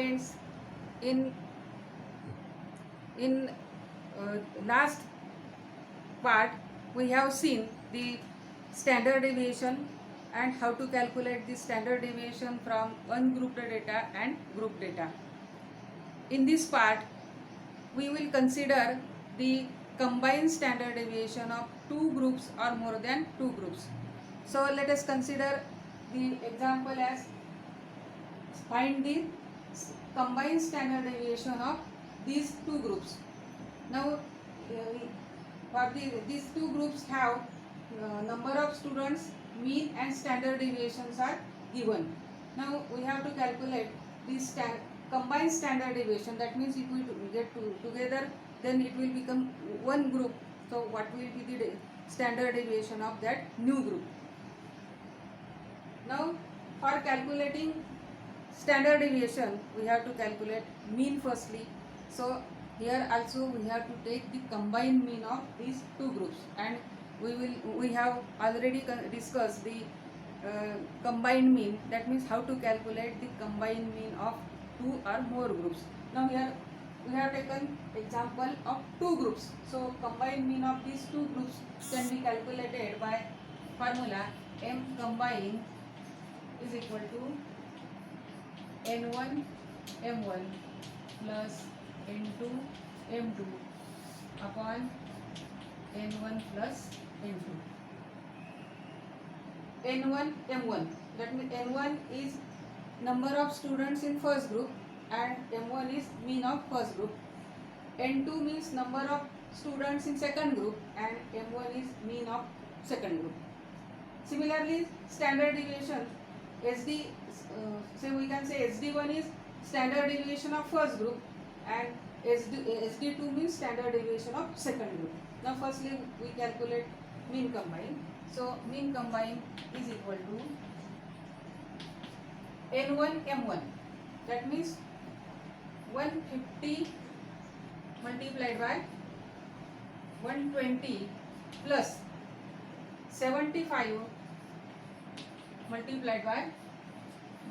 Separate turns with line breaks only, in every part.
Friends, in in last part we have seen the standard deviation and how to calculate the standard deviation from ungrouped data and group data. In this part we will consider the combined standard deviation of two groups or more than two groups. So let us consider the example as find the combined standard deviation of these two groups. Now these two groups have number of students, mean and standard deviations are given. Now we have to calculate this combined standard deviation. That means if we get together, then it will become one group. So what will be the standard deviation of that new group? Now for calculating standard deviation, we have to calculate mean firstly. So here also we have to take the combined mean of these two groups, and we have already discussed the combined mean. That means how to calculate the combined mean of two or more groups. Now here we have taken example of two groups. So combined mean of these two groups can be calculated by formula m combined is equal to n1 m1 plus n2 m2 upon n1 plus n2. n1 m1, that means n1 is number of students in first group and m1 is mean of first group. n2 means number of students in second group and m1 is mean of second group. Similarly, standard deviation SD, so we can say SD1 is standard deviation of first group and SD2 means standard deviation of second group. Now firstly we calculate mean combined. So mean combined is equal to n1 m1, that means 150 multiplied by 120 plus 75 multiplied by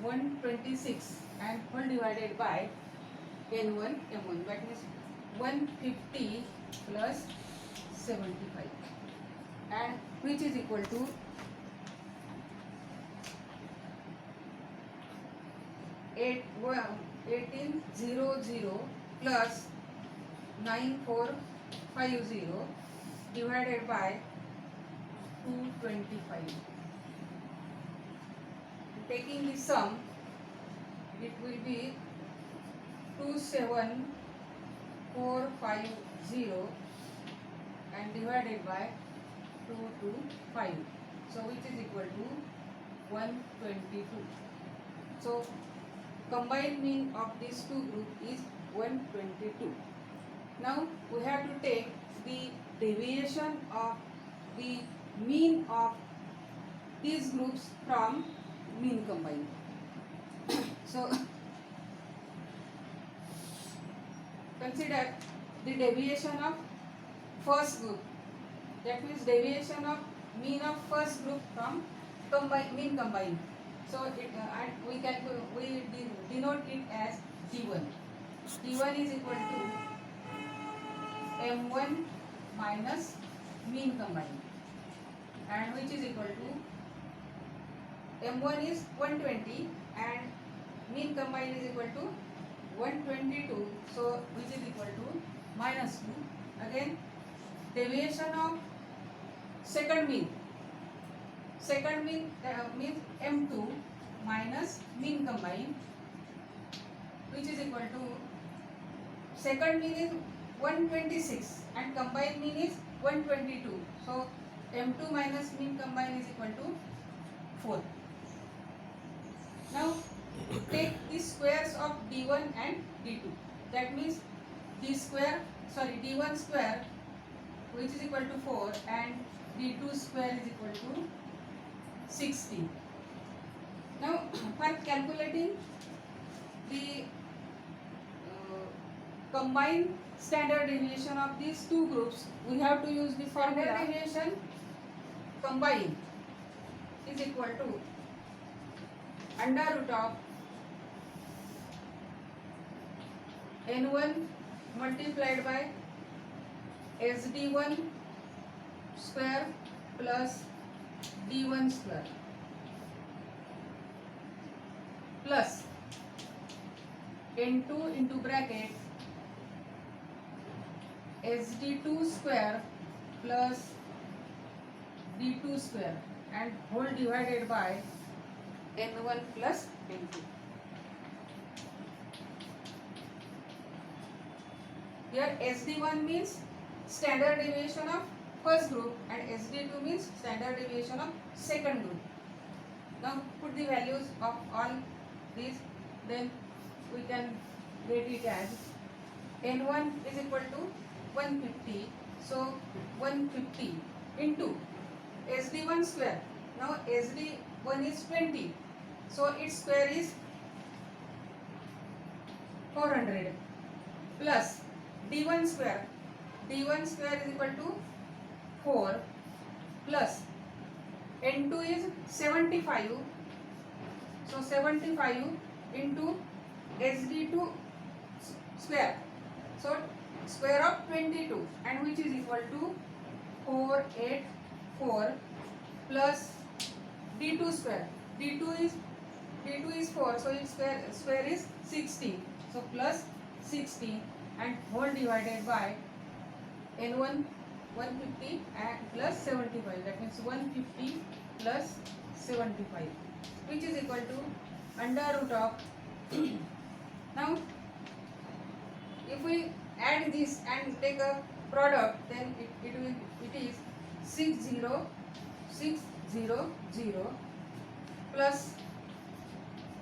126 and whole divided by n1 m1, that means 150 plus 75, and which is equal to 1800 plus 9450 divided by 225. Taking the sum, it will be 27450 and divided by 225. So which is equal to 122. So combined mean of these two groups is 122. Now we have to take the deviation of the mean of these groups from mean combined. So consider the deviation of first group, that means deviation of mean of first group from mean combined. So it, and we denote it as D1. D1 is equal to M1 minus mean combined, and which is equal to M1 is 120 and mean combined is equal to 122. So which is equal to minus 2. Again, deviation of second mean. Second mean means M2 minus mean combined, which is equal to second mean is 126 and combined mean is 122. So M2 minus mean combined is equal to 4. Now take the squares of D1 and D2. That means D1 square, which is equal to 4, and D2 square is equal to 60. Now for calculating the combined standard deviation of these two groups, we have to use the formula. Standard deviation combined is equal to under root of n1 multiplied by sd1 square plus d1 square plus n2 into bracket sd2 square plus d2 square and whole divided by n1 plus n2. Here SD1 means standard deviation of first group and SD2 means standard deviation of second group. Now put the values of all these, then we can get it as N1 is equal to 150. So 150 into SD1 square. Now SD1 is 20. So its square is 400 plus D1 square. D1 square is equal to 4 plus N2 is 75. So 75 into SD2 square. So square of 22 and which is equal to 484 plus D2 square. D2 is 4, so its square is 60. So plus 60 and whole divided by N1 150 and plus 75. That means 150 plus 75, which is equal to under root of now if we add this and take a product, then it is 60600 plus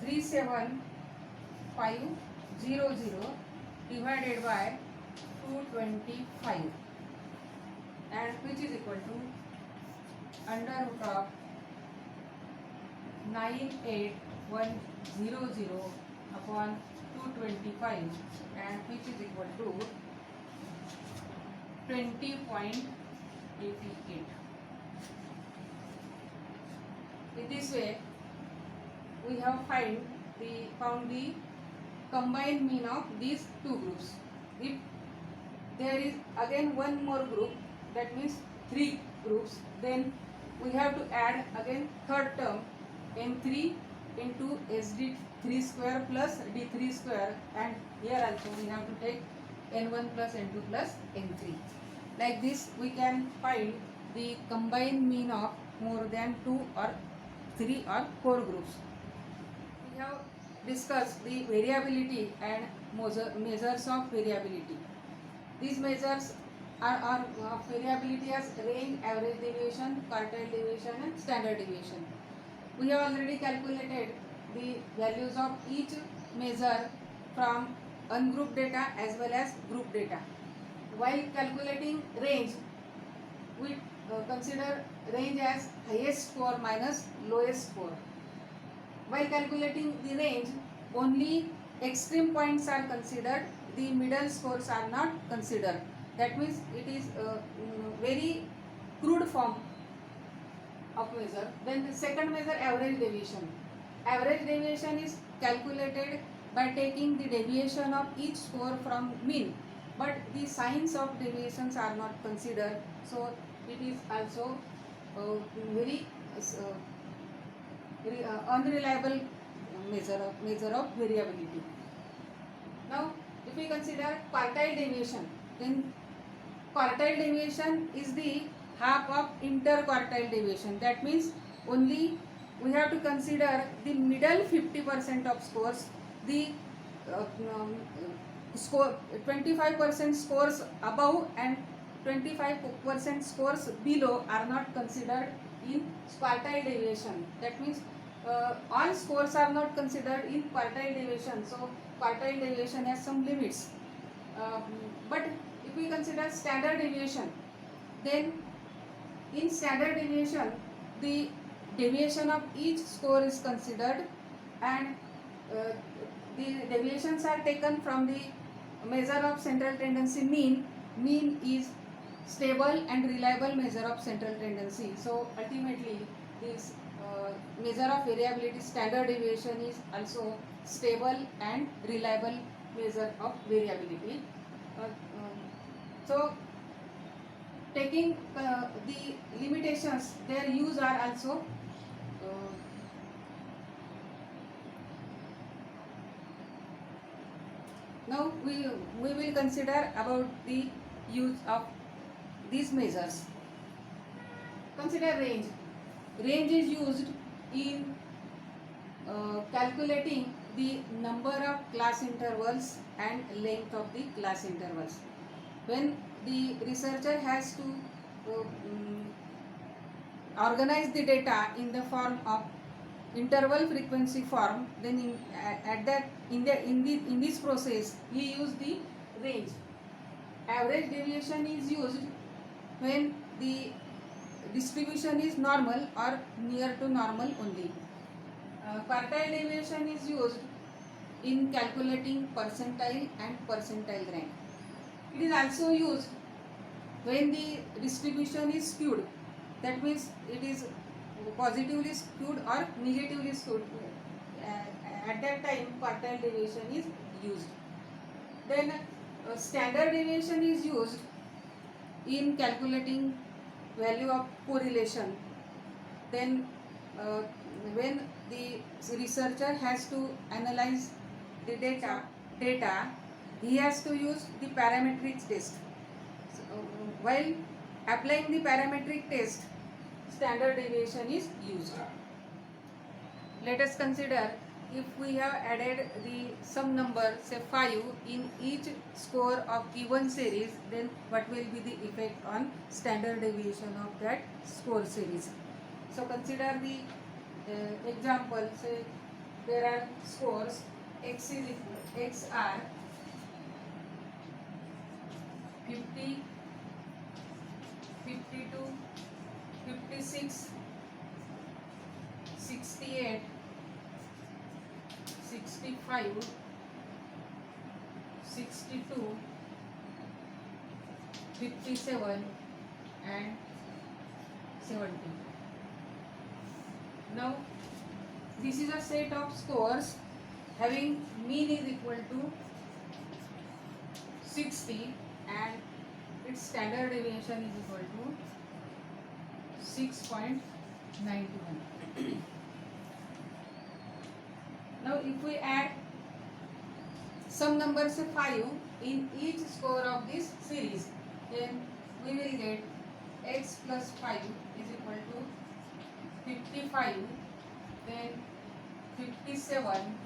37500 divided by 225 and which is equal to under root of 98100 upon 225 and which is equal to 20.88. In this way, we have found the combined mean of these two groups. If there is again one more group, that means 3 groups, then we have to add again third term n3 into sd3 square plus d3 square, and here also we have to take n1 plus n2 plus n3. Like this we can find the combined mean of more than 2 or 3 or 4 groups. We have discussed the variability and measures of variability. These measures are variability as range, average deviation, quartile deviation and standard deviation. We have already calculated the values of each measure from ungrouped data as well as group data. While calculating range, we consider range as highest score minus lowest score. While calculating the range, only extreme points are considered, the middle scores are not considered. That means it is a very crude form of measure. Then the second measure, average deviation. Average deviation is calculated by taking the deviation of each score from mean, but the signs of deviations are not considered. So it is also very unreliable measure of variability. Now, if we consider quartile deviation, then quartile deviation is the half of interquartile deviation. That means only we have to consider the middle 50% of scores, the score 25% scores above and 25% scores below are not considered in quartile deviation. That means all scores are not considered in quartile deviation. So quartile deviation has some limits. But if we consider standard deviation, then in standard deviation the deviation of each score is considered, and the deviations are taken from the measure of central tendency mean. Mean is stable and reliable measure of central tendency. So ultimately this measure of variability, standard deviation, is also stable and reliable measure of variability. So taking the limitations, their use are also now we will consider about the use of these measures. Consider range. Range is used in calculating the number of class intervals and length of the class intervals. When the researcher has to organize the data in the form of interval frequency form, then in this process he use the range. Average deviation is used when the distribution is normal or near to normal only. Quartile deviation is used in calculating percentile and percentile rank. It is also used when the distribution is skewed. That means it is positively skewed or negatively skewed. At that time, quartile deviation is used. Then standard deviation is used in calculating value of correlation. Then when the researcher has to analyze the data, he has to use the parametric test. So, while applying the parametric test, standard deviation is used. Let us consider if we have added the some number, say 5, in each score of given series, then what will be the effect on standard deviation of that score series. So consider the example. Say there are scores x is equal x are 50, 52, 56, 68, 65, 62, 57 and 70. Now this is a set of scores having mean is equal to 60 and its standard deviation is equal to 6.91. Now if we add some number, say 5, in each score of this series, then we will get x plus 5 is equal to 55, then 57,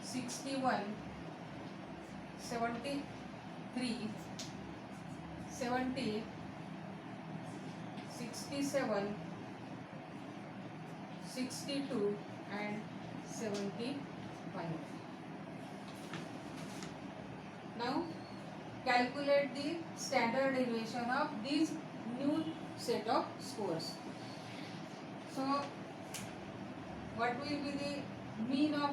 61, 73, 70, 67, 62 and 75. Now calculate the standard deviation of these new set of scores. So what will be the mean of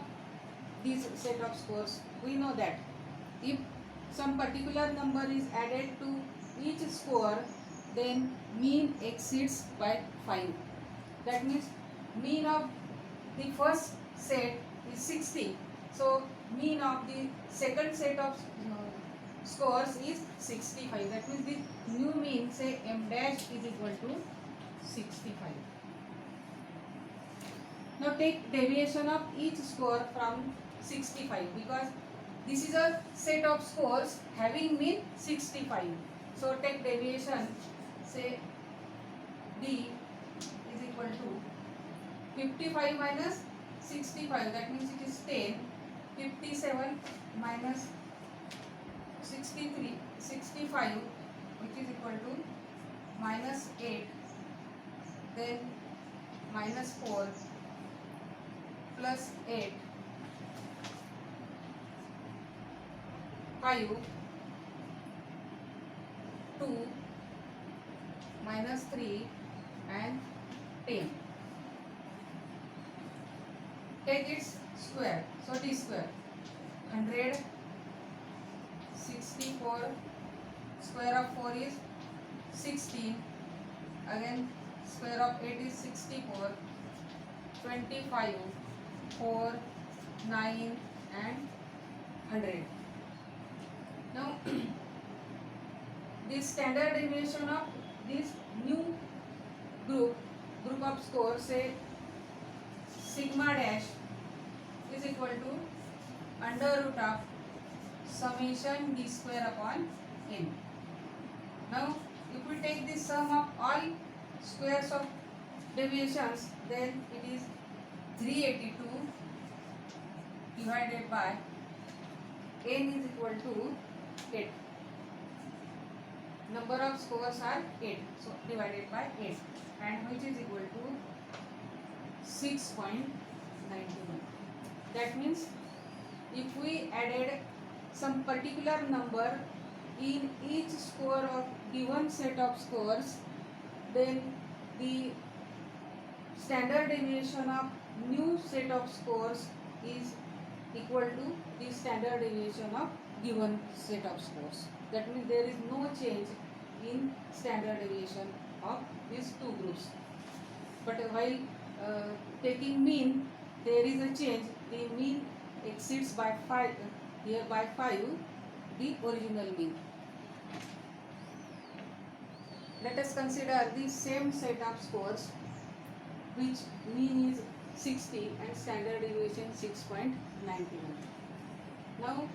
this set of scores? We know that if some particular number is added to each score, then mean exceeds by 5. That means mean of the first set is 60. So mean of the second set of scores is 65. That means the new mean, say m dash is equal to 65. Now take deviation of each score from 65, because this is a set of scores having mean 65. So take deviation, say d is equal to 55 minus 65, that means it is 10, 57 minus 65, which is equal to minus 8, then minus 4 plus 8, 5, 2, minus 3 and 10. Take its square. So t square, 100, 64, square of 4 is 16, again square of 8 is 64, 25, 4, 9 and 100. Now the standard deviation of this new group of scores, say sigma dash is equal to under root of summation d square upon n. Now if we take the sum of all squares of deviations, then it is 382 divided by n is equal to 8. Number of scores are 8, so divided by 8, and which is equal to 6.91. That means if we added some particular number in each score of given set of scores, then the standard deviation of new set of scores is equal to the standard deviation of given set of scores. That means there is no change in standard deviation of these two groups. But while taking mean, there is a change. The mean exceeds by 5, here by 5, the original mean. Let us consider the same set of scores, which mean is 60 and standard deviation 6.91. Now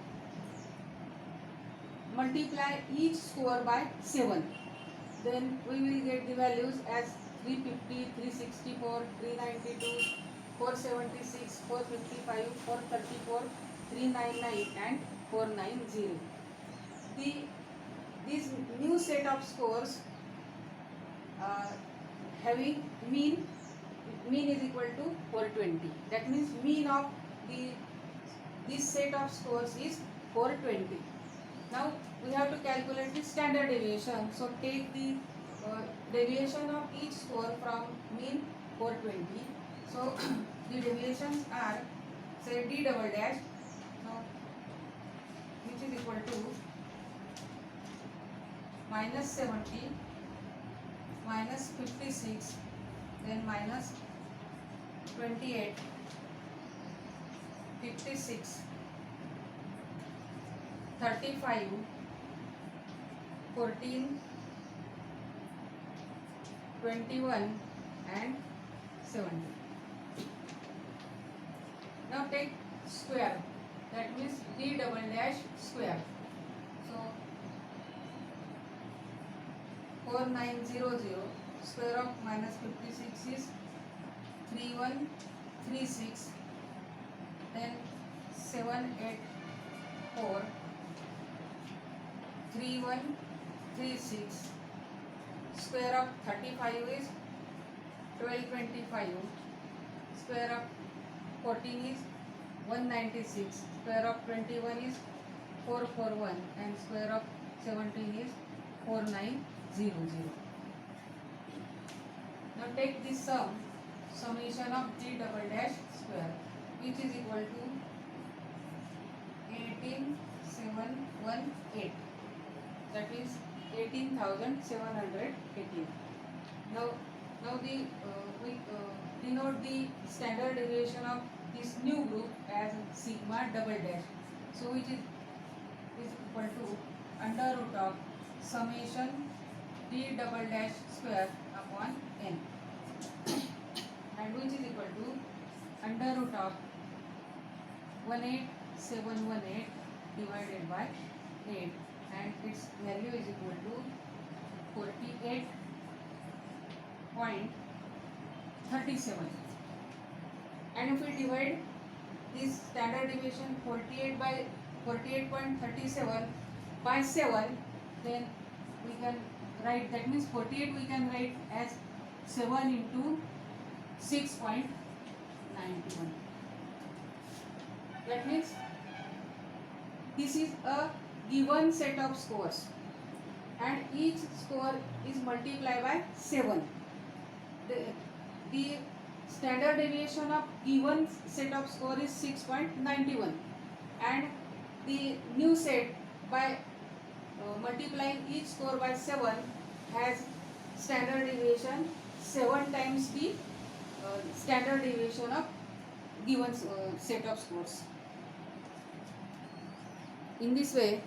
multiply each score by 7, then we will get the values as 350, 364, 392, 476, 455, 434, 399 and 490. This new set of scores having mean is equal to 420. That means mean of this set of scores is 420. Now we have to calculate the standard deviation. So take the deviation of each score from mean 420. So the deviations are, say, d double dash, which is equal to minus 70, minus 56, then minus 28, 56, 35, 14, 21 and 70. Now take square, that means d double dash square. So 4900, square of minus 56 is 3136, then 784, 3136, square of 35 is 1225, square of 14 is 196, square of 21 is 441 and square of 17 is 4900. Now take this summation of g double dash square, which is equal to 18718. That is 18,718. Now we denote the standard deviation of this new group as sigma double dash. So which is equal to under root of summation d double dash square upon n, and which is equal to under root of 18718 divided by 8, and its value is equal to 48.37. And if we divide this standard deviation 48.37 by 7, then we can write, that means 48 we can write as 7 into 6.91. That means this is a given set of scores and each score is multiplied by 7. The standard deviation of given set of score is 6.91, and the new set by multiplying each score by 7 has standard deviation 7 times the standard deviation of given set of scores. In this way,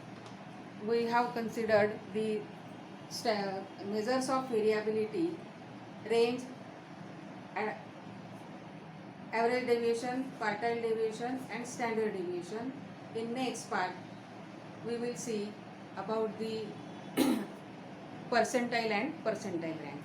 we have considered the measures of variability, range, a- average deviation, quartile deviation, and standard deviation. In next part, we will see about the percentile and percentile rank.